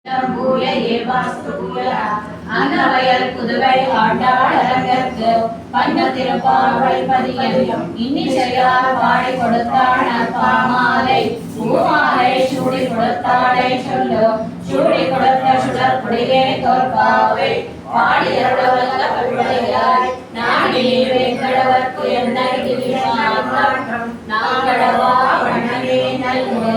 பூய ஏவாஸ்துய அன்னவயல் புதுவை ஆண்டாள் அரங்கற்கு பண்ண திருப்பாவை பதியம் இன்னிசையால் பாடி கொடுத்தான பாமாலை பூமாலை சூடி கொடுத்தாளை சொல்லு சூடி கொடுத்த சுடர் குடியே தோற்பாவை பாடி அருளவல்ல பல்வளையாய் நாடி வெங்கடவர்க்கு என்னை கிரிசாந்தம் நாங்கடவா வண்ணமே நல்கு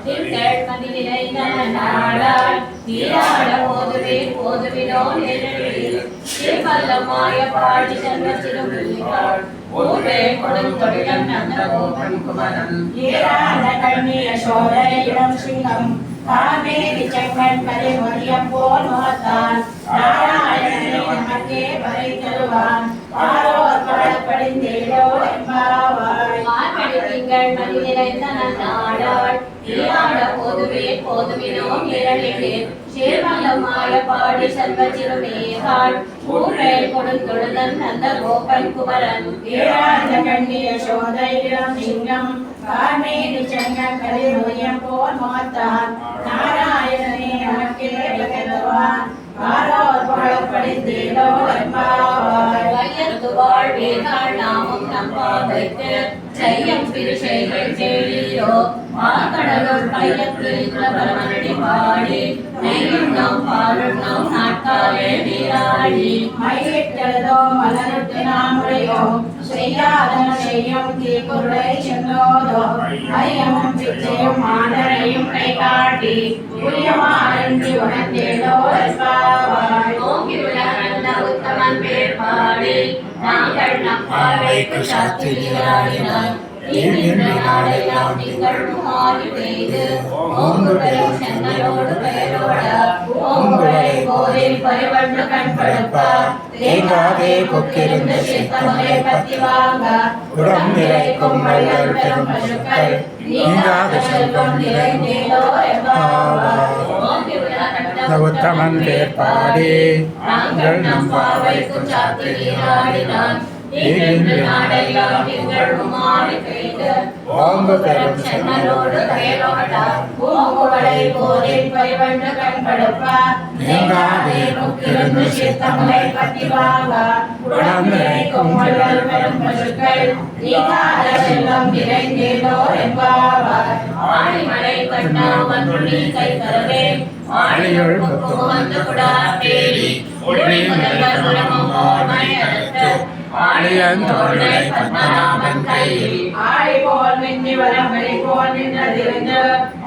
திங்கள் மதி நிறைந்த நாடாய் நீராட போதுவே போதுவினோ நெருங்கி திருமல்லமாய பாடி சென்ற சிறுமிகள் ஊரே கொடுத்தொழிலம் நந்த கோபன் குமரன் ஏராள கண்ணிய சோலை இடம் சிங்கம் காவேரி செங்கன் கரை மதியம் போல் முகத்தான் நாராயணனை நமக்கே வரை தருவான் ஆரோர் படப்படிந்தேடோ என்பாவாய் மார்கழி திங்கள் மதி நிறைந்த நாடாள் நீராட போதுவே போதுவினோ நிரளிலே சேர்மல்லமாய பாடி செல்வ சிறுமேகாள் ஊரே கொடுத்தொழுதன் நந்த கோபன் குமரன் ஏராள கண்ணிய சோதை இடம் சிங்கம் காவேரி செங்கன் கரை மதியம் போல் முகத்தான் நாராயணனே நமக்கே வகைதருவான் ஆரோர் படப்படிந்தேடோ என்பாவாய் வையத்து வாழ்வேகாள் நாமும் நம்பாதைக்கு செய்யம் பிரிசைகள் கேளீரோ ஆக்கடலுள் கையத்தில் குலபரமனடி பாடி நெய்யுண்ணம் பாலுண்ணம் நாட்காலே நீராடி மையிட்டதோ மலருட்டு நாமுறையோம் செய்யாதன செய்யும் தீக்குருளை சென்றோதோ ஐயமும் பிச்சையும் ஆண்டரையும் கை காட்டி புரியமாறி உணர்ந்தேதோ என்பாவாய் ஓங்கி உலகந்த உத்தமன் பேர் பாடி நாங்கள் நம்பாவைக்கு சாஸ்திரியாடினார் நாடெல்லாம் திங்கள் மாறி பெய்து ஓங்கு பெரும் சென்னலோடு பெயரோட ஓங்குகளை போரில் பரிவண்டு கண்படுப்ப தேங்காதே கொக்கிருந்து சித்தமுறை பத்தி வாங்க உடம் நிறைக்கும் வள்ளல் பெரும் பசுக்கள் நீங்காத செல்வம் நிறைந்தேலோ உத்தமன் பேர் பாடி நாங்கள் நம்பாவைக்கு சாஸ்திரியாடினார் நாடெல்லாம் திங்கள் மாறி பெய்து ஓங்கு பெரும் சென்னலோடு பெயரோட ஓங்குகளை போரில் பரிவண்டு கண்படுப்ப தேங்காதே கொக்கிருந்து சித்தமுறை பத்தி வாங்க உடம் நிறைக்கும் வள்ளல் பெரும் பசுக்கள் நீங்காத செல்வம் நிறைந்தேலோ என்பாவாய் ஆழிமலை கண்ணா வந்து நீ கை தரவே ஆழியுள் வந்து குடாத்தேரி ஒளி முதல்வர் குலமும் ஓர்மை அடுத்து ஆழியன் தோளை பத்மநாபன் கையில் ஆழி போல் மின்னி வரமலை போல் நின்றதிருந்து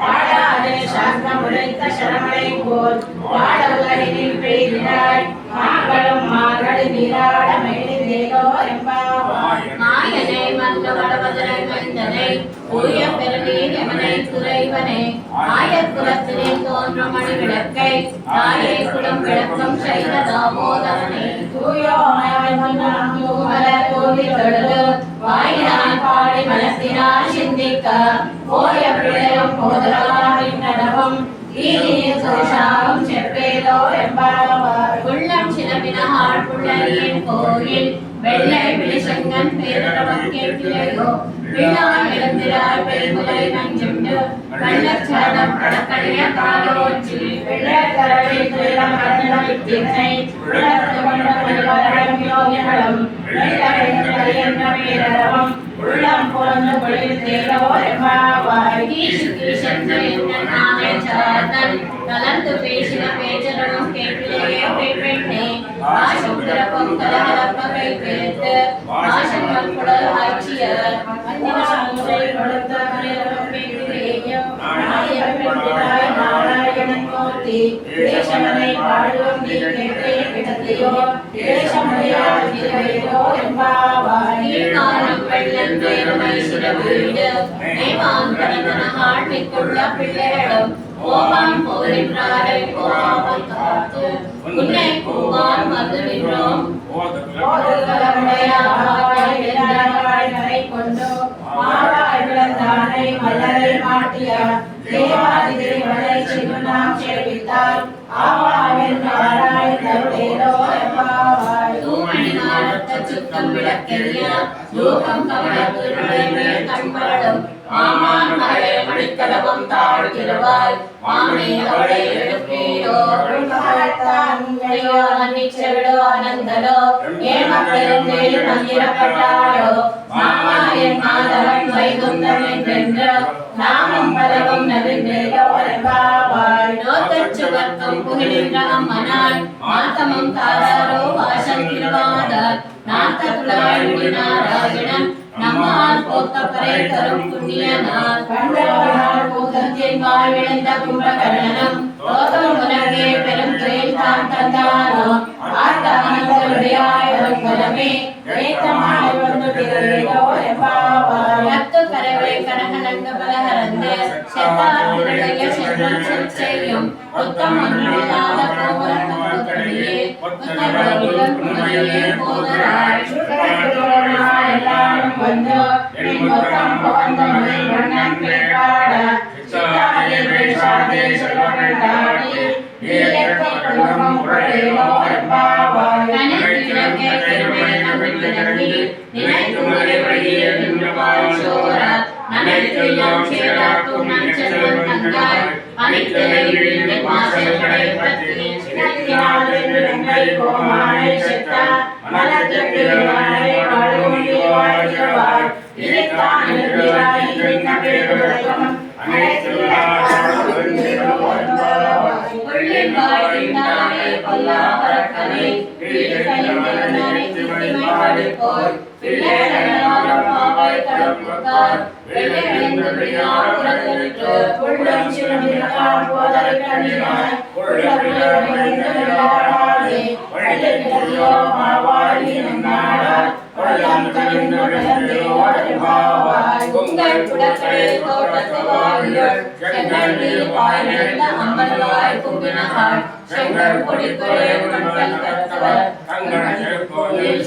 ஆடாதே சாஸ்திரம் உரைத்த சரமலை போல் வாட உலகினில் பெய்தினாய் மார்களும் மார்கழி நீராட மெய்தேலோ என்பாவாய் மாயனை மந்த வடபதனை மைந்தனை உய பெருநீர் எமனை துறைவனே ஆயர் குலத்திலே தோன்றும் மணி விளக்கை தாயை குலம் விளக்கம் செய்த தாமோதரனே தூயோமாய் மன்னாம் தூமலர் கோவில் தொழுது வாயினால் பாடி மனத்தினால் சிந்திக்க போய பிழையும் போதலாரின் நடவும் ஈனிய சோஷாவும் செப்பேலோ என்பாவாய் உள்ளம் சிலம்பினகாள் புள்ளரியின் கோயில் வெள்ளை விழிசெங்கன் பேரவம் கேட்கிறையோ விழாய் எழுந்திராய் பெருமுலை நஞ்சுண்டு வெள்ளச்சரணம் கடற்கடைய காலோச்சி வெள்ளக்கரவில் துயரம் கடலினை உலர்ந்து கொண்ட மணிவரம் யோகிகளும் வெள்ளக்கரையென்ற பேரவம் உள்ளம் பொழுந்து பொழில் தேலோ என்பாவாய் கீசு கீசென்று என்ன நாளை சாதன் கலந்து பேசின பேச்சரனும் கேட்கிலேயே பெண்ணே ஆசம் திறப்பும் கலகலப்பகை பேர்த்து ஆசங்கள் குடல் ஆட்சியர் அந்தினாமுறை கொடுத்த மனிதரும் கேட்கிறேயோ நாயகன் நாராயணன் மூர்த்தி தேசமனை பாடுவோம் நீ கேட்டே கிடத்தையோ தேசமுறையால் திரையோ என்பாவாய் காலம் வெள்ளன் பேருமை சிறவீடு மேவான் பிறந்தனகாள் மிக்குள்ள பிள்ளைகளும் ஓவான் போரின்றாரை போவாமல் காத்து உன்னை கூவான் மது நின்றோம் கொண்டு மாறாய் விளந்தானை மலரை மாட்டிய தேவாதி தேவனை சிறுநாம் சேவித்தால் ஆவாவில் நாராய் தருளேலோ என்பாவாய் தூமணி நாடத்த சுத்தம் விளக்கெரிய தூக்கம் கவலத்துறை மேல் கண்பரடும் மாமான் மகளே மணிக்கதவம் தாழ்த்திடுவாய் மாமி அவளை எழுப்பீரோ நிச்சவிடோ அனந்தலோ ஏம பெருந்தேழு நந்திரப்பட்டாளோ மாமா என் மாதவன் வைகுந்தம் என்றென்று நாமம் பலவும் நவின்றேலோ பாவாய் நோத்தச்சுவர்த்தம் புகழின்ற அம்மனாய் மாத்தமம் தாராரோ வாசம் திருவாதார் நாத்தத்துளாய் நாராயணன் நம்மால் போத்தப்பரை தரும் புண்ணியனார் கண்டவனால் பூதத்தின் வாய் விழுந்த கும்பகர்ணனம் தோதம் உலகே பெரும் துயில் தான் தந்தாரோ ஆர்த்தமனங்களுடையாய் பலமே ஏத்தமாய் வந்து திகழோ எம்பாவாய் அத்து கரவை கனகனங்க பலஹரந்தே செத்தார் திருடைய செல்வம் செய்யும் உத்தம் ஒன்றில்லாத கோபுரத்தே உத்தரவுடன் புனையே போதராய் சுகரக்குரோனாய் எல்லாரும் வந்து நிமுத்தம் போந்த மணிவண்ணன் கேட்பாட சித்தாலே பேசாதே செல்வனண்டாடி நீயத்தை குடும்பம் குறையிலோ எம்பாவாய் கனித்திலக்கே திருமை நம்பினங்கி நினைத்து மறைவழியே நின்றவாள் சோரார் நனைத்தெல்லாம் சேராக்கும் நஞ்செல்வன் தங்காய் அனைத்தலை விழுந்து மாசல்களை பற்றி சினத்தினால் வெங்கை கோமானை செத்தார் மலத்தெட்டிவாய் வாழ்வுண்டி வாழ்கிறவாய் இதைத்தான் எழுதியாய் இன்ன பேருலகம் கொல்லாபரக்கனை போய் உங்கள் குடக்கடை தோட்டத்து வாழியர் செங்கல் நீர் பாய்ந்த அம்பல்வாய் கும்பினாள் செங்கல் பொடிக்குறை கண்கள் கத்தவர்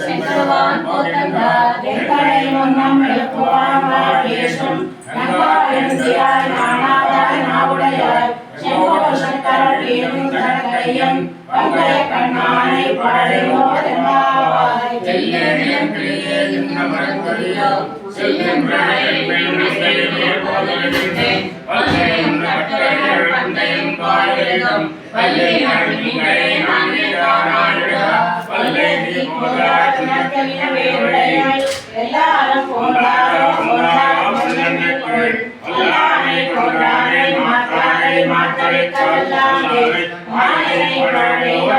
செங்கல்வான் போதந்தார் எங்களை முன்னம் எழுப்புவாய் பேசும் நங்காய் நானாதாய் நாவுடையாய் செங்கோல் சக்கரல் வீரும் தனக்கையும் பங்கைய கண்ணானை பாடையோ எம்பாவாய் செல்லியம் கிளியே இன்னமரங்கொழியோ செல்லும் பிராயை பெண்ணிசையிலே போதலின்றே வல்லையும் கட்டளையர் பந்தையும் பாயிரம் வல்லை நன்மைகளை நாங்கிதானாயிடா வல்லை நீ போதா துணக்கலின வேருடையாய் எல்லாரும் போதாரோ போதாரோ வல்லானை போதாரை மாத்தாரை மாத்தரை கவல்லானை மாயனை பாடையோ